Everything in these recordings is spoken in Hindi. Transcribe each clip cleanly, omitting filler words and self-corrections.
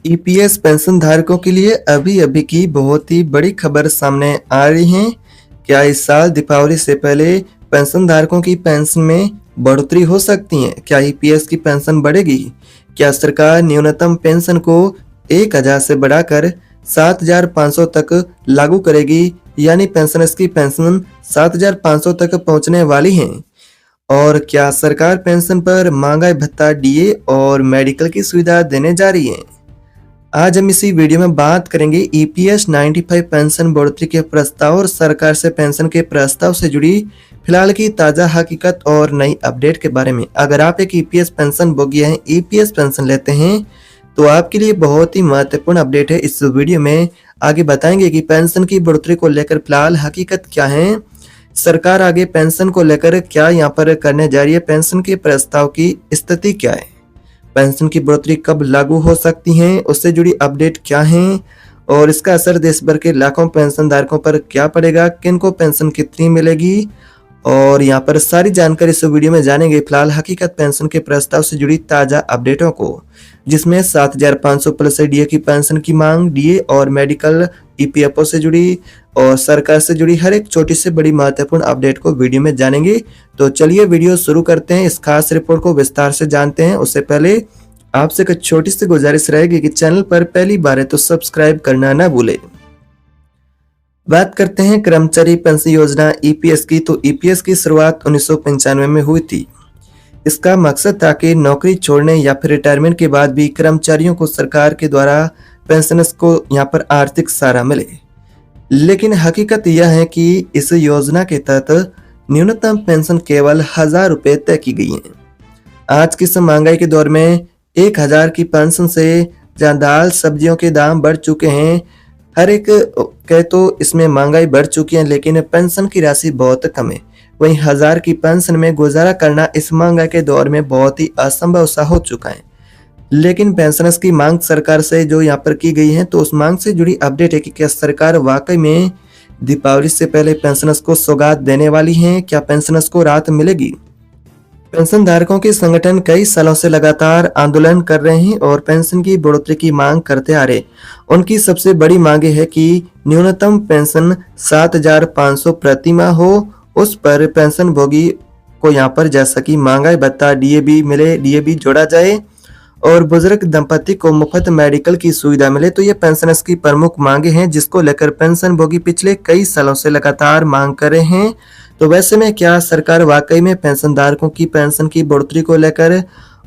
ईपीएस पेंशन धारकों के लिए अभी अभी की बहुत ही बड़ी खबर सामने आ रही है। क्या इस साल दीपावली से पहले पेंशन धारकों की पेंशन में बढ़ोतरी हो सकती है? क्या ईपीएस की पेंशन बढ़ेगी? क्या सरकार न्यूनतम पेंशन को 1000 से बढ़ाकर 7500 तक लागू करेगी? यानी पेंशनर्स की पेंशन 7500 तक पहुंचने वाली है। और क्या सरकार पेंशन पर महंगाई भत्ता, डीए और मेडिकल की सुविधा देने जा रही है? आज हम इसी वीडियो में बात करेंगे ईपीएस 95 पेंशन बढ़ोतरी के प्रस्ताव और सरकार से पेंशन के प्रस्ताव से जुड़ी फिलहाल की ताजा हकीकत और नई अपडेट के बारे में। अगर आप एक ईपीएस पेंशन भोगी हैं, ईपीएस पेंशन लेते हैं, तो आपके लिए बहुत ही महत्वपूर्ण अपडेट है। इस वीडियो में आगे बताएंगे कि पेंशन की बढ़ोतरी को लेकर फिलहाल हकीकत क्या है, सरकार आगे पेंशन को लेकर क्या यहाँ पर करने जा रही है, पेंशन के प्रस्ताव की स्थिति क्या है, पेंशन की बढ़ोतरी कब लागू हो सकती है, उससे जुड़ी अपडेट क्या है और इसका असर देश भर के लाखों पेंशन धारकों पर क्या पड़ेगा, किनको पेंशन कितनी मिलेगी, और यहाँ पर सारी जानकारी इस वीडियो में जानेंगे। फिलहाल हकीकत पेंशन के प्रस्ताव से जुड़ी ताजा अपडेटों को, जिसमें 7500 प्लस डीए की पेंशन की मांग, डीए और मेडिकल, ईपीएफओ से जुड़ी और सरकार से जुड़ी हर एक छोटी से बड़ी महत्वपूर्ण अपडेट को वीडियो में जानेंगे। तो चलिए वीडियो शुरू करते हैं, इस खास रिपोर्ट को विस्तार से जानते हैं। उससे पहले आपसे एक छोटी सी गुजारिश रहेगी कि चैनल पर पहली बार है तो सब्सक्राइब करना ना भूले। बात करते हैं कर्मचारी पेंशन योजना ईपीएस की। तो ईपीएस की शुरुआत 1995 में हुई थी। इसका मकसद था कि नौकरी छोड़ने या फिर रिटायरमेंट के बाद भी कर्मचारियों को सरकार के द्वारा पेंशनर्स को यहाँ पर आर्थिक सहारा मिले। लेकिन हकीकत यह है कि इस योजना के तहत न्यूनतम पेंशन केवल 1000 रुपए तय की गई है। आज की इस महंगाई के दौर में 1000 की पेंशन से जहाँ दाल सब्जियों के दाम बढ़ चुके हैं, हर एक कहे तो इसमें महंगाई बढ़ चुकी है, लेकिन पेंशन की राशि बहुत कम है। वहीं 1000 की पेंशन में गुजारा करना इस महंगाई के दौर में बहुत ही असंभव सा हो चुका है। लेकिन पेंशनर्स की मांग सरकार से जो यहाँ पर की गई है, तो उस मांग से जुड़ी अपडेट है कि क्या सरकार वाकई में दीपावली से पहले पेंशनर्स को सौगात देने वाली है? क्या पेंशनर्स को राहत मिलेगी? पेंशन धारकों के संगठन कई सालों से लगातार आंदोलन कर रहे हैं और पेंशन की बढ़ोतरी की मांग करते आ रहे। उनकी सबसे बड़ी मांग है कि न्यूनतम पेंशन 7500 प्रति माह हो, उस पर पेंशन भोगी को यहाँ पर जैसा कि महंगाई भत्ता, डीए भी मिले, डीए भी जोड़ा जाए और बुजुर्ग दंपति को मुफ्त मेडिकल की सुविधा मिले। तो ये पेंशनर्स की प्रमुख मांगे हैं, जिसको लेकर पेंशन भोगी पिछले कई सालों से लगातार मांग कर रहे हैं। तो वैसे में क्या सरकार वाकई में पेंशन धारकों की पेंशन की बढ़ोतरी को लेकर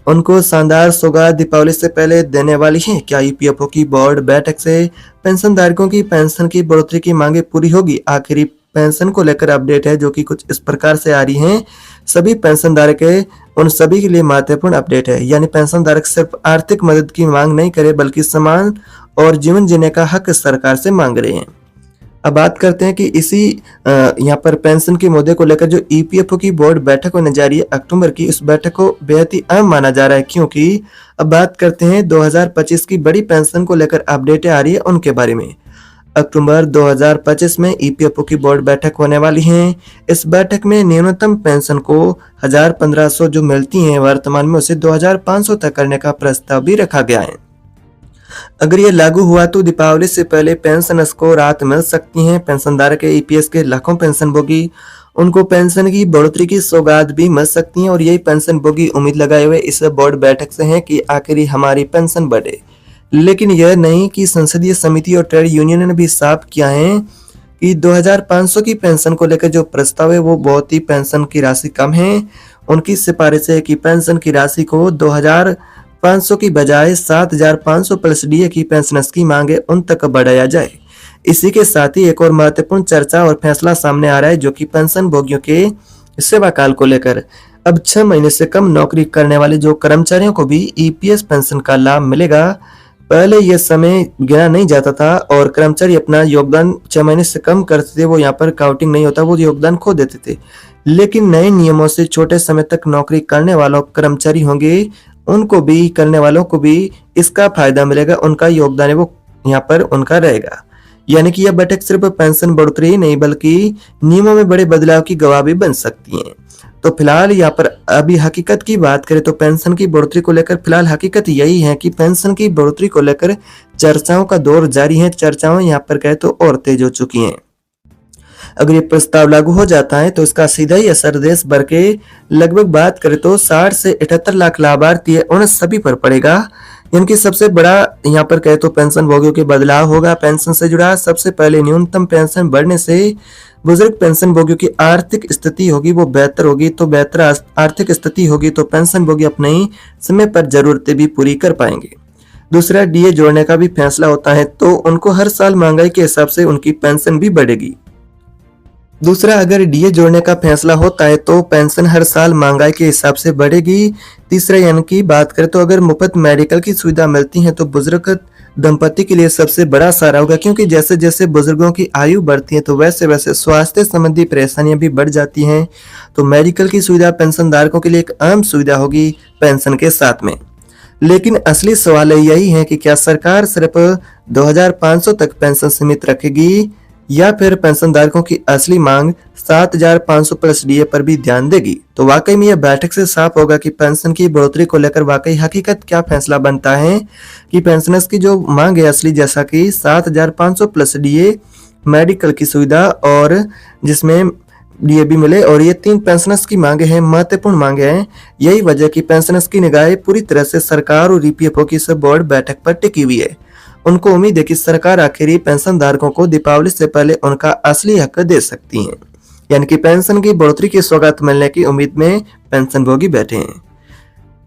उनको शानदार सौगात दीपावली से पहले देने वाली है? क्या ईपीएफओ की बोर्ड बैठक से पेंशन धारकों की पेंशन की बढ़ोतरी की मांगे पूरी होगी? आखिरी पेंशन को लेकर अपडेट है जो कि कुछ इस प्रकार से आ रही है। सभी पेंशन धारक उन सभी के लिए महत्वपूर्ण अपडेट है, यानी पेंशन धारक सिर्फ आर्थिक मदद की मांग नहीं करे, बल्कि सम्मान और जीवन जीने का हक सरकार से मांग रहे हैं। अब बात करते हैं कि इसी यहाँ पर पेंशन के मुद्दे को लेकर जो ईपीएफओ की बोर्ड बैठक होने जा रही है अक्टूबर की, इस बैठक को बेहद ही अहम माना जा रहा है, क्योंकि अब बात करते हैं 2025 की बड़ी पेंशन को लेकर अपडेटें आ रही है उनके बारे में। अक्टूबर 2025 में ईपीएफओ की बोर्ड बैठक होने वाली है। इस बैठक में न्यूनतम पेंशन को 1500 जो मिलती है वर्तमान में, उसे 2500 तक करने का प्रस्ताव भी रखा गया है। अगर ये लागू हुआ तो दीपावली से पहले पेंशनर्स को राहत मिल सकती है। पेंशनधारक ईपीएस के लाखों पेंशन भोगी, उनको पेंशन की बढ़ोतरी की सौगात भी मिल सकती है और यही पेंशन भोगी उम्मीद लगाए हुए इस बोर्ड बैठक से है कि आखिर हमारी पेंशन बढ़े। लेकिन यह नहीं कि संसदीय समिति और ट्रेड यूनियन ने भी साफ किया है कि 2500 की पेंशन को लेकर जो प्रस्ताव है वो बहुत ही पेंशन की राशि कम है। उनकी सिफारिश है कि पेंशन की राशि को 2500 की बजाय 7500 प्लस डीए की पेंशनर्स की मांगे उन तक बढ़ाया जाए। इसी के साथ ही एक और महत्वपूर्ण चर्चा और फैसला सामने आ रहा है, जो कि पेंशन भोगियों के सेवा काल को लेकर। अब 6 महीने से कम नौकरी करने वाले जो कर्मचारियों को भी ईपीएस पेंशन का लाभ मिलेगा। पहले यह समय गिना नहीं जाता था और कर्मचारी अपना योगदान 6 महीने से कम करते थे, वो यहाँ पर काउंटिंग नहीं होता, वो योगदान खो देते थे। लेकिन नए नियमों से छोटे समय तक नौकरी करने वालों कर्मचारी होंगे, उनको भी, करने वालों को भी इसका फायदा मिलेगा, उनका योगदान है वो यहाँ पर उनका रहेगा। यानी कि यह बैठक सिर्फ पेंशन बढ़ोतरी ही नहीं बल्कि नियमों में बड़े बदलाव की गवाह भी बन सकती है। तो फिलहाल यहाँ पर अभी हकीकत की बात करें तो पेंशन की बढ़ोतरी को लेकर फिलहाल हकीकत यही है कि पेंशन की बढ़ोतरी को लेकर चर्चाओं का दौर जारी है। चर्चाएं यहाँ पर कहे तो और तेज हो चुकी हैं। अगर ये प्रस्ताव लागू हो जाता है तो इसका सीधा ही असर देश भर के लगभग बात करें तो 60 से 78 लाख लाभार्थी है उन सभी पर पड़ेगा। इनकी सबसे बड़ा यहाँ पर कहे तो पेंशन भोगियों के बदलाव होगा। पेंशन से जुड़ा सबसे पहले न्यूनतम पेंशन बढ़ने से बुजुर्ग पेंशन भोगियों की आर्थिक स्थिति होगी वो बेहतर होगी। तो बेहतर आर्थिक स्थिति होगी तो पेंशन भोगी अपनी समय पर जरूरतें भी पूरी कर पाएंगे। दूसरा, डीए जोड़ने का भी फैसला होता है तो उनको हर साल महंगाई के हिसाब से उनकी पेंशन भी बढ़ेगी। दूसरा, अगर डीए जोड़ने का फैसला होता है तो पेंशन हर साल महंगाई के हिसाब से बढ़ेगी। तीसरा, यानी कि बात करें तो अगर मुफ्त मेडिकल की सुविधा मिलती है तो बुजुर्ग दंपति के लिए सबसे बड़ा सहारा होगा, क्योंकि जैसे जैसे बुजुर्गों की आयु बढ़ती है तो वैसे वैसे स्वास्थ्य संबंधी परेशानियां भी बढ़ जाती हैं। तो मेडिकल की सुविधा पेंशनधारकों के लिए एक अहम सुविधा होगी पेंशन के साथ में। लेकिन असली सवाल यही है कि क्या सरकार सिर्फ 2500 तक पेंशन सीमित रखेगी या फिर पेंशनधारकों की असली मांग 7500 प्लस डीए पर भी ध्यान देगी। तो वाकई में यह बैठक से साफ होगा कि पेंशन की बढ़ोतरी को लेकर वाकई हकीकत क्या फैसला बनता है कि पेंशनर्स की जो मांग है असली, जैसा कि 7500 प्लस डीए, मेडिकल की सुविधा और जिसमें डीए भी मिले, और ये 3 पेंशनर्स की मांगे हैं, महत्वपूर्ण मांगे हैं। यही वजह की पेंशनर्स की निगाहें पूरी तरह से सरकार और ईपीएफओ की सब बोर्ड बैठक पर टिकी हुई है। उनको उम्मीद है कि सरकार आखिर पेंशन धारकों को दीपावली से पहले उनका असली हक दे सकती है। यानी कि पेंशन की बढ़ोतरी की सौगात मिलने की उम्मीद में पेंशन भोगी बैठे हैं।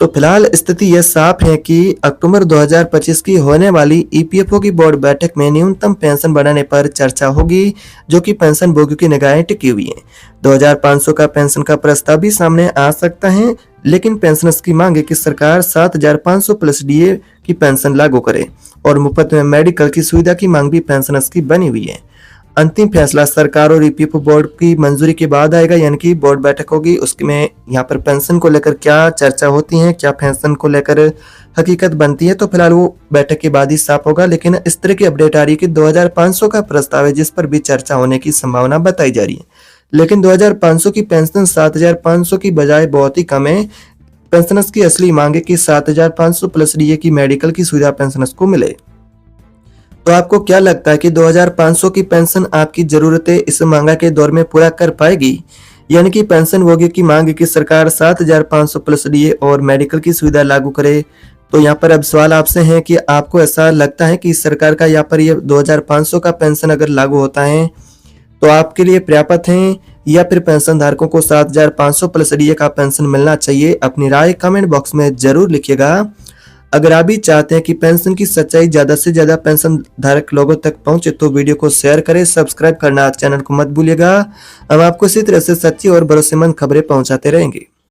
तो फिलहाल स्थिति यह साफ है कि अक्टूबर 2025 की होने वाली ईपीएफओ की बोर्ड बैठक में न्यूनतम पेंशन बढ़ाने पर चर्चा होगी, जो कि पेंशन भोगियों की निगाहें टिकी हुई हैं। 2500 का पेंशन का प्रस्ताव भी सामने आ सकता है, लेकिन पेंशनर्स की मांग है कि सरकार 7500 प्लस डीए की पेंशन लागू करे और मुफ्त में मेडिकल की सुविधा की मांग भी पेंशनर्स की बनी हुई है। अंतिम फैसला सरकार और ईपीएफओ बोर्ड की मंजूरी के बाद आएगा, यानी कि बोर्ड बैठक होगी, उसमें यहाँ पर पेंशन को लेकर क्या चर्चा होती है, क्या पेंशन को लेकर हकीकत बनती है, तो फिलहाल वो बैठक के बाद ही साफ होगा। लेकिन इस तरह की अपडेट आ रही है कि 2500 का प्रस्ताव है जिस पर भी चर्चा होने की संभावना बताई जा रही है, लेकिन 2500 की पेंशन 7500 की बजाय बहुत ही कम है। पेंशनर्स की असली मांग है कि 7500 प्लस डीए की मेडिकल की सुविधा पेंशनर्स को मिले। तो आपको क्या लगता है कि 2500 की पेंशन आपकी जरूरतें इस महंगाई के दौर में पूरा कर पाएगी? यानी कि पेंशन भोगियों की मांग है कि सरकार 7500 प्लस डीए और मेडिकल की सुविधा लागू करे। तो यहाँ पर अब सवाल आपसे है कि आपको ऐसा लगता है कि सरकार का यहाँ पर ये 2500 का पेंशन अगर लागू होता है तो आपके लिए पर्याप्त है, या फिर पेंशन धारकों को 7500 प्लस डीए का पेंशन मिलना चाहिए? अपनी राय कमेंट बॉक्स में जरूर लिखिएगा। अगर आप भी चाहते हैं कि पेंशन की सच्चाई ज्यादा से ज्यादा पेंशन धारक लोगों तक पहुंचे तो वीडियो को शेयर करें, सब्सक्राइब करना चैनल को मत भूलिएगा। हम आपको इसी तरह से सच्ची और भरोसेमंद खबरें पहुंचाते रहेंगे।